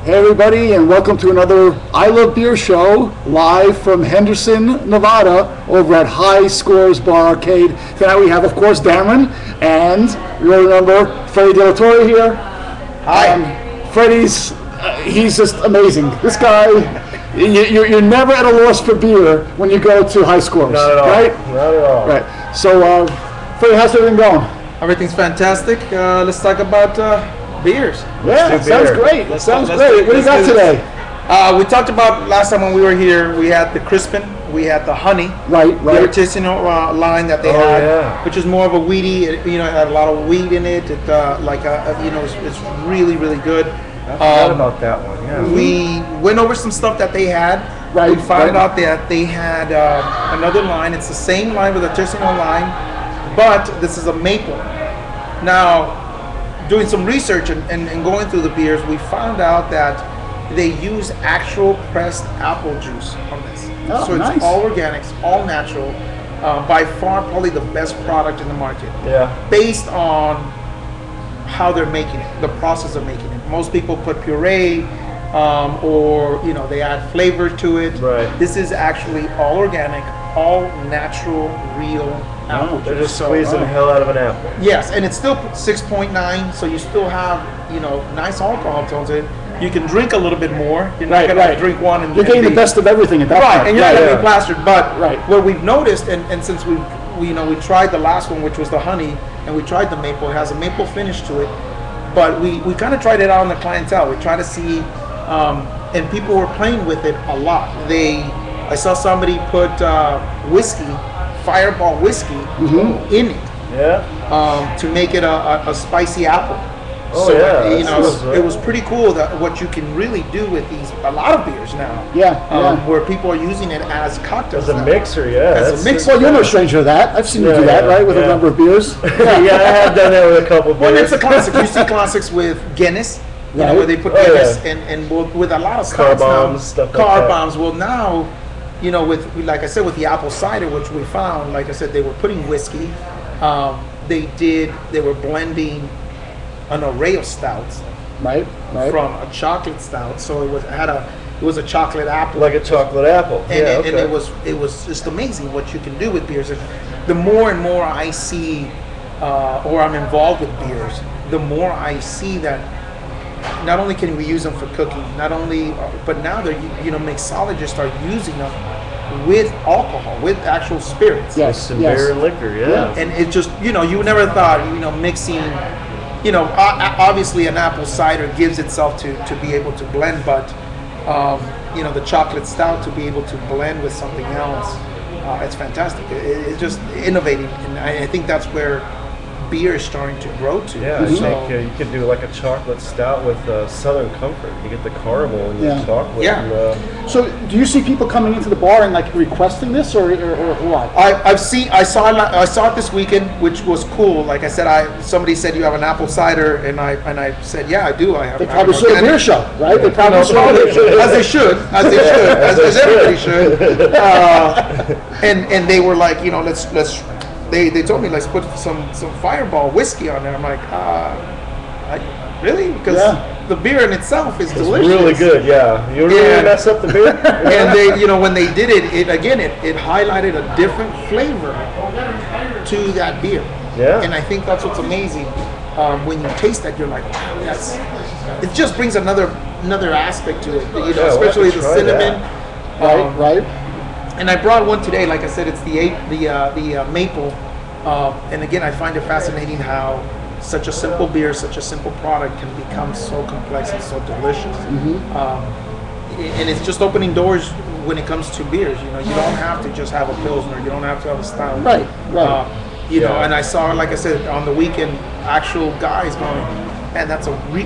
Hey everybody, and welcome to another I Love Beer show, live from Henderson, Nevada, over at High Scores Bar Arcade. Tonight we have, of course, Dameron, and you will remember Freddie De La Torre here. Hi. Freddie's, he's just amazing. This guy, you're never at a loss for beer when you go to High Scores. Not at all. Right? Not at all. Right. So, Freddie, how's everything going? Everything's fantastic. Let's talk about beers. Yeah, sounds great. Sounds great. What do you got today? We talked about last time when we were here. We had the Crispin, we had the honey, Right. the artisanal line that they had, which is more of a weedy. It had a lot of wheat in it. It it's really really good. I forgot about that one. Yeah. We went over some stuff that they had. Right. We found out that they had another line. It's the same line with artisanal line, but this is a maple. Now, doing some research and going through the beers, we found out that they use actual pressed apple juice on this. Oh, so it's nice. all organics, all natural. By far, probably the best product in the market. Yeah. Based on how they're making it, the process of making it. Most people put puree, or they add flavor to it. Right. This is actually all organic, all natural, real apple juice. They're just squeezing the hell out of an apple. Yes, and it's still 6.9, so you still have, nice alcohol tones in it. You can drink a little bit more. You're not going to drink one and You're getting the best of everything at that point. Right, and you're not going to be plastered. But Right. what we've noticed, and since we tried the last one, which was the honey, and we tried the maple, it has a maple finish to it. But we kind of tried it out on the clientele. We tried to see, and people were playing with it a lot. I saw somebody put whiskey, Fireball whiskey, in it. Yeah. To make it a spicy apple. Oh, So yeah, it was pretty cool that what you can really do with a lot of beers now. Yeah, Where people are using it as cocktails. As a now. mixer, yeah. As a mixer. Well, you're no stranger to that. I've seen you do that, right, with a number of beers. Yeah, I have done that with a couple of beers. Well, it's a classic. You see classics with Guinness, Right. where they put Oh, Guinness yeah. and with a lot of Car stouts now. bombs, stuff like Car that. bombs. Well, now, with like I said, with the apple cider, which we found, like I said, they were putting whiskey. They were blending an array of stouts Right. from a chocolate stout. So it was a chocolate apple. Like a chocolate apple. And it was just amazing what you can do with beers. And the more and more I see, or I'm involved with beers, the more I see that not only can we use them for cooking, but now they're mixologists are using them with alcohol, with actual spirits. Yes. Some beer and liquor, yeah. And it just you never thought mixing. Obviously an apple cider gives itself to be able to blend, but the chocolate stout to be able to blend with something else, it's fantastic. It's just innovating, and I think that's where beer is starting to grow to. Yeah, I think you could do like a chocolate stout with Southern Comfort. You get the caramel and the chocolate. Yeah. And, So, do you see people coming into the bar and requesting this, or what? I saw it this weekend, which was cool. Like I said, somebody said you have an apple cider, and I said, yeah, I do. I have. They probably should a beer show, right? They probably should. As they should, as everybody should. And they were like, let's. They told me let's put some Fireball whiskey on there. I'm like, really? Because the beer in itself is delicious. It's really good, yeah. You really mess up the beer. And they, when they did it highlighted a different flavor to that beer. Yeah. And I think that's what's amazing. When you taste that, you're like, wow, it just brings another aspect to it. Especially the cinnamon. Right. And I brought one today. Like I said, it's the maple. And again, I find it fascinating how such a simple beer, such a simple product can become so complex and so delicious. And it's just opening doors when it comes to beers. You don't have to just have a Pilsner. You don't have to have a stout. Right. And I saw, like I said, on the weekend, actual guys going, man,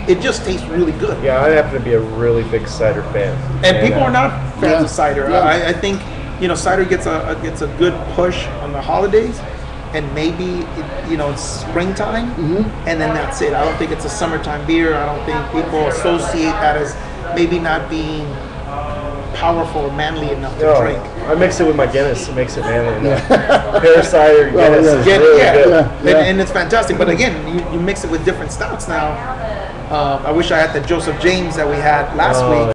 it just tastes really good. Yeah, I happen to be a really big cider fan. And people are not fans of cider. Yeah. I think cider gets a good push on the holidays, and maybe it's springtime, and then that's it. I don't think it's a summertime beer. I don't think people associate that as maybe not being powerful or manly enough to drink. I mix it with my Guinness. It makes it manly enough. Pear cider, Guinness is really good. And it's fantastic. But again, you mix it with different stouts now. I wish I had the Joseph James that we had last week.